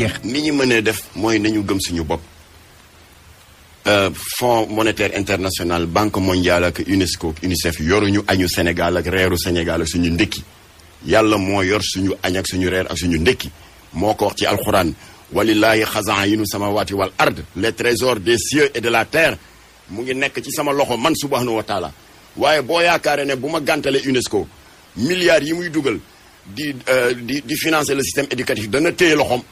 jeex. ni ñu mënee def mooy nañu gëm suñu bopp. Fonds monétaire international Banque mondiale ak UNESCO UNICEF yoruñu añu Sénégal ak reeru Sénégal ak suñu ndékki yàlla moo yor suñu añ ak suñu reer ak suñu ndékki moo ko wax ci alxuraan walillahi xazaa'inu samawati wal ard les trésors des cieux et de la terre mu ngi nekk ci sama loxo man subhanahu wa taala waaye boo yaakaare ne bu ma gàntalee UNESCO milliards yi muy dugal di financer le système éducatif dana téye loxoom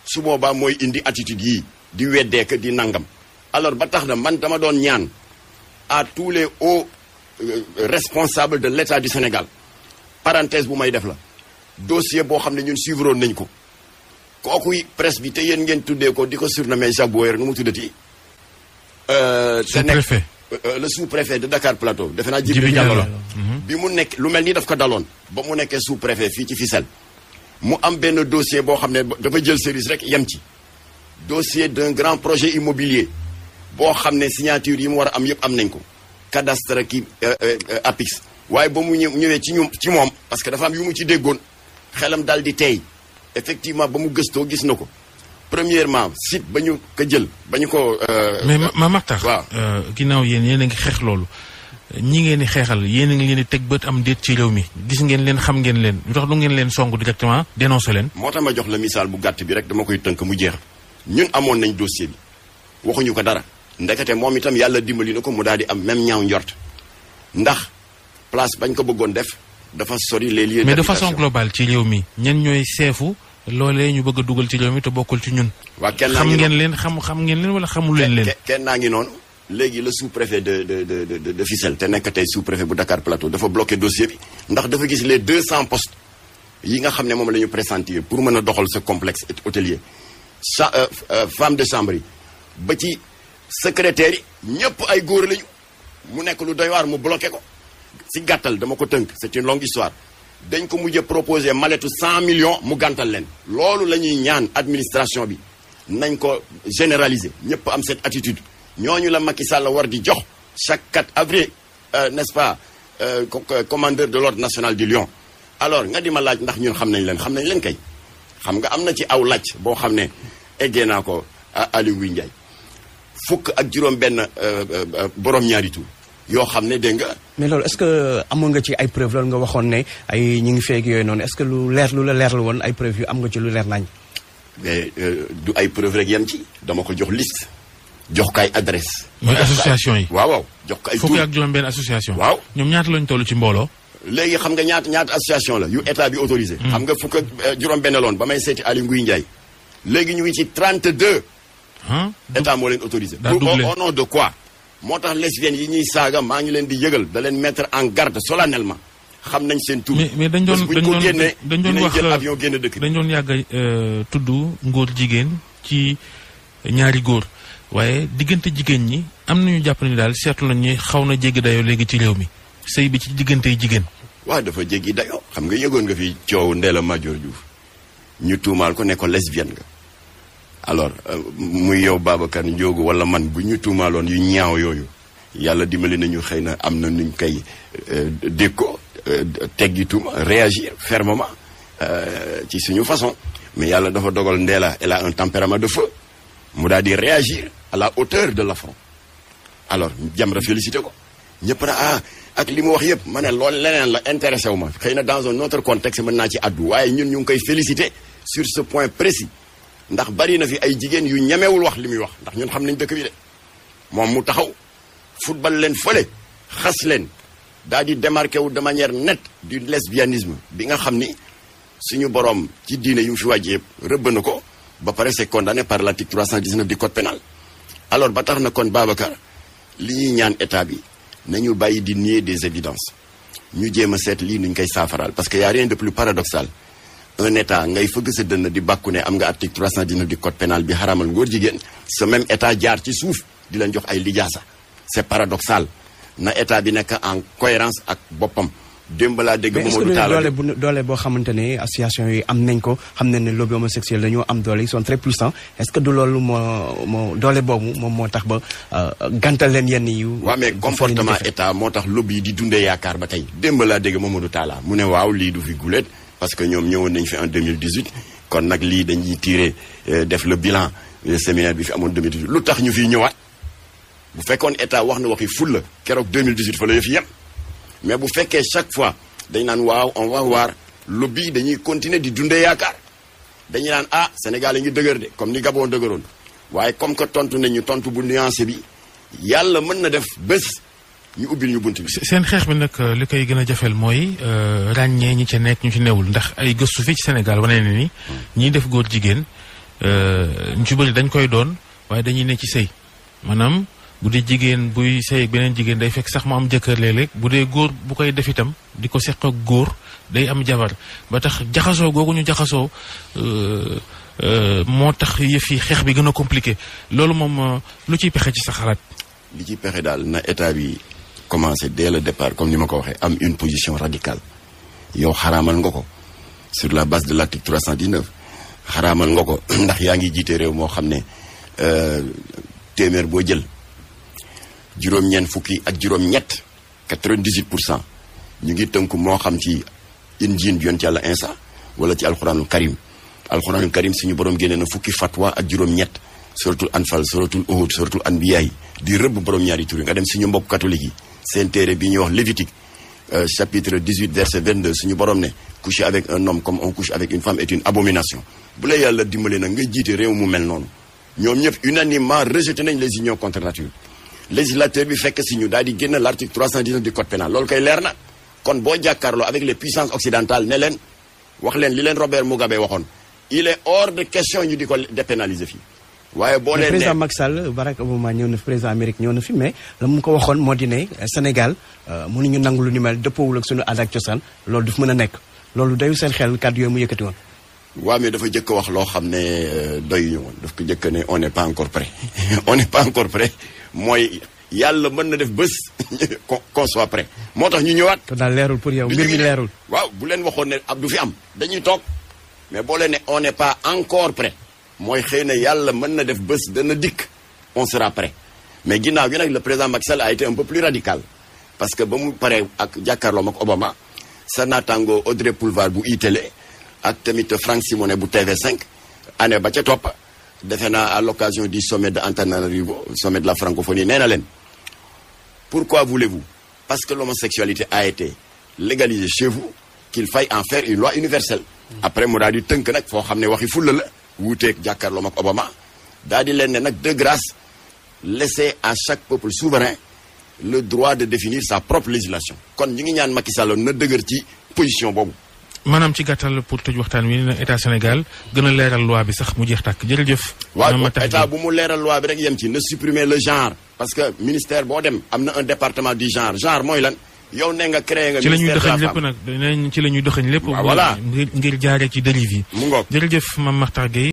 su boobaa mooy indi attitude yii di weddeek di nangam alors ba tax na man dama doon ñaan à tous les hauts responsables de l'État du Sénégal parenthèse bu may def la dossier boo xam ne ñun suivroon nañ ko kooku presse bi te yéen ngeen tuddee ko di ko surnommé Jabouer nu mu tuddati. sous-préfet le sous-préfet de Dakar Plateau defe naa Djibril Diallo la bi mu nekk lu mel ni daf ko daloon ba mu nekkee sous-préfet fii ci Fissel mu am benn dossier boo xam ne dafa jël service rek yem ci dossier d'un grand projet immobilier boo xam ne signature yi mu war a am yëpp am nañ ko cadastre ki APIX waaye ba mu ñëwee ci moom parce que dafa am yu mu ci déggoon xelam daal di tey effectivement ba mu gëstoo gis na ko premièrement site ba ñu ko jël ba ñu ko. mais ma Mactar. waaw ginnaaw yéen a ngi xeex loolu ñi ngeen di xeexal yéen a ngi leen di teg bët am déet ci réew mi gis ngeen leen xam ngeen leen lu tax du ngeen leen song directement dénoncé leen. moo tax ma jox la misaal bu gàtt bi rek dama koy tënk mu jeex ñun amoon nañ dossier bi waxuñu ko dara ndekete moom itam yàlla dimbali na ko mu daal di am même ñaaw njort ndax place bañ ko bëggoon def dafa sori les lieux. mais de façon globale ci réew mi ñan ñooy seefu loolee ñu bëgg a dugal ci réew mi te bokkul ci ñun. waa kenn xam ngeen leen xam ngeen leen wala xamul leen leen. kenn naa ngi noonu léegi le sous-préfet de Fissel te nekk tey sous-préfet bu Dakar Plateau dafa bloqué dossier bi ndax dafa gis les 200 postes yi nga xam ne moom la ñu pressentir pour mën a doxal ce complexe hôtelier femme de chambre yi ba ci secrétaire yi ñëpp ay góor lañu mu nekk lu doy waar mu bloqué ko si gàttal dama ko tënk c'est une longue histoire dañ ko mujjee proposé maletu 100 millions mu gàntal leen loolu la ñuy ñaan administration bi nañ ko généraliser ñëpp am cette attitude ñooñu la Macky Sall war di jox chaque 4 avril n'est-ce pas commandeur de l'ordre national du Lion alors nga di ma laaj ndax ñun xam nañ leen kay xam nga am na ci aw laaj boo xam ne eggee naa ko Aliou Ngouille Ndiaye fukk ak juróom benn borom ñaari tur yoo xam ne dégg nga. mais loolu est-ce que amoon nga ci ay preuves loolu nga waxoon ne ay ñi ngi feeg yooyu noonu est-ce que lu la leer la woon ay preuves yu am nga ci lu leer nañ. mais du ay preuves rek yem ci dama ko jox liste jox ko ay adresse. mooy association yi. waaw jox ko ay tur fukk ak juróom benn association. waaw ñoom ñaata lañ toll ci mbooloo. léegi xam nga ñaata association la yu état bi autorisé. xam nga fukk ak juróom benn loon ba may seeti Aliou Ngouille Ndiaye léegi ñu ngi ci 32. état moo leen autorisé. au nom de quoi. moo tax lesbiennes yi ñuy saaga maa ngi leen di yëgal da leen mettre en garde solennellement xam nañ seen tur. mais dañ doon wax jël avion génn dëkk dañ doon yàgg tudd ngóor jigéen ci ñaari góor waaye diggante jigéen ñi am nañu jàpp ni daal seetlu nañ ni xaw na jéggi dayoo léegi ci réew mi sëy bi ci diggante jigéen. waaw dafa jéggi dayoo xam nga yëgoon nga fi coow Ndella Madior Diouf ñu tuumaal ko ne ko lesbienne nga. alors muy yow Babacar Ndiogu wala man bu ñu tuumaaloon yu ñaaw yooyu yàlla dimbali nañu xëy na am na nuñ koy dégg ko teggi tuuma réagir fermement ci suñu façon mais yàlla dafa dogal Ndella elle a un tempérament de feu mu daal di réagir à la hauteur de l'affront alors Jamra félicité ko ñëpp na ak li mu wax yëpp ma ne loolu leneen la intéressé wu ma xëy na dans un autre contexte mën naa ci addu waaye ñun ñu ngi koy félicité sur ce point précis ndax bari na fi ay jigéen yu ñemewul wax li muy wax ndax ñun xam nañ dëkk bi de moom mu taxaw football leen fële xas leen daal di démarqué wu de manière nette du lesbianisme bi nga xam ni suñu borom ci diine yu mu fi wàjjee yëpp rëbb na ko ba pare c'est condamné par l'article 319 du code pénal alors ba tax na kon Babacar li ñuy ñaan état bi nañu bàyyi di nier des évidences ñu jéem a seet lii nuñ koy saafaraal parce que y a rien de plus paradoxal un état ngay fëgg sa dënn di bàkku ne am nga article 319 du code pénal bi xaramal ngóor jigéen ce même état jaar ci suuf di leen jox ay lijaasa c'est paradoxal na état bi nekk en cohérence ak boppam démb laa dégg Mamadou Talla doole boo xamante ne association yi am nañ ko xam nañ ne lobby homosexuel dañoo am doole ils sont très puissants est-ce que du loolu moo doole boobu moom moo tax ba gàntal leen yenn yu. waaw mais comportement état moo tax lobby yi di dundee yaakaar ba tey démb laa dégg Mamadou Talla mu ne waaw lii du fi guléet parce que ñoom ñëwoon nañ fi en 2018 kon nag lii dañuy tirer def le bilan séminaire bi fi amoon 2018 lu tax ñu fiy ñëwaat bu fekkoon état wax na waxi fulla keroog 2018 fa la yëf yem mais bu fekkee chaque fois dañ naan waaw on va voir lobby dañuy continuer di dundee yaakaar dañuy naan Sénégal yi ngi dëgër de comme ni Gabon dëgëroon waaye comme que tontu nañu tontu bu nuancé bi yàlla mën na def bés ñu ubbil ñu bunt bi. seen xeex bi nag li koy gën a jafeel mooy ràññee ñi ca nekk ñu ci newul ndax ay gëstu fii ci Sénégal wane na ni ñiy def góor jigéen ñu ci bëri dañ koy doon waaye dañuy ne ci sëy maanaam bu dee jigéen buy sëy ak beneen jigéen day fekk sax mu am jëkkër léeg-léeg bu dee góor bu koy def itam di ko seq ak góor day am jabar ba tax jaxasoo googu ñu jaxasoo moo tax yëf yi xeex bi gën a compliqué loolu moom lu ciy pexe ci sa xalaat. li ciy pexe daal na état bi commencé dès le départ comme ni ma ko waxee am une position radicale yow xaraamal nga ko sur la base de l'article 319 xaraamal nga ko ndax yaa ngi jiite réew moo xam ne téeméer boo jël juróom-ñeent fukki ak juróom-ñett 98% ñu ngi tënku moo xam ci injiil bi yoon ci Yàlla Insa wala ci alxuraanul karim alxuraanul karim suñu borom génne na fukki fatwa ak juróom-ñett suratul anfal suratul uhud suratul anbiya yi di rëbb borom ñaari tur yi nga dem suñu mbokk catholique yi seen téere bi ñuy wax Lévitique chapitre 18 verset 22 suñu borom ne coucher avec un homme comme on couche avec une femme est une abomination bu la yàlla dimbale nag nga jiite réew mu mel noonu ñoom ñëpp unanimement rejeté nañ les unions contre nature législateur bi fekk si ñu daal di génn l'article 319 du code pénal loolu koy leer na kon boo jàkkaarloo avec les puissances occidentales ne leen wax leen li leen Robert Mugabe waxoon il est hors de question ñu di ko dépénaliser fii waaye boo leen président Macky Sall Barack Obama ñëw na fi président Amérique ñëw na fi mais la mu ko waxoon moo di ne Sénégal mënuñu nangu lu ni mel dëppoowul ak suñu aada ak cosaan loolu daf mën a nekk loolu dayu seen xel kàddu yooyu mu yëkkati woon. waaw mais dafa jëkk wax loo xam ne doyuñu woon daf ko jëkk ne on n'est pas encore prêt on n'est pas encore prêt mooy yàlla mën na def bés qu'on soit prêt moo tax ñu ñëwaat. te daal leerul pour yow mbir mi leerul. waaw bu leen waxoon ne ab du fi am dañuy toog mais boo leen ne on n'est pas encore prêt mooy xëy na yàlla mën na def bés dana dikk on sera prêt mais ginnaaw gi nag le président Macky Sall a été un peu plus radical parce que ba mu paree ak jàkkaarloom ak Obama sa naataango Audrey Pulvar bu iTélé ak tamit Franck Simonet bu TV5 année ba ca topp defe naa à l'occasion du sommet de Antananarivo sommet de la francophonie nee na leen pourquoi voulez-vous parce que l'homosexualité a été légalisée chez vous qu'il faille en faire une loi universelle après mu daal di tënk nag foo xam ne waxi fulla la wuuteeg jàkkaarloom ak Obama daal di leen ne nag de grâce laissez à chaque peuple souverain le droit de définir sa propre législation kon ñu ngi ñaan Macky Sall na dëgër ci position boobu. maanaam ci gàttal pour tëj waxtaan wi na état Sénégal gën a leeral loi bi sax mu jeex tàkk jërëjëf. waaw état bu mu leeral loi bi rek yem ci na supprimer le genre parce que ministère boo dem am na un département du genre mooy lan yow ne nga créé nga. ministère de la femme ci la ñuy doxañ lépp nag ci la ñuy doxañ lépp. voilà ngir jaaree ci dérive yi. mu ngoog jërëjëf Mame Mactar Gueye.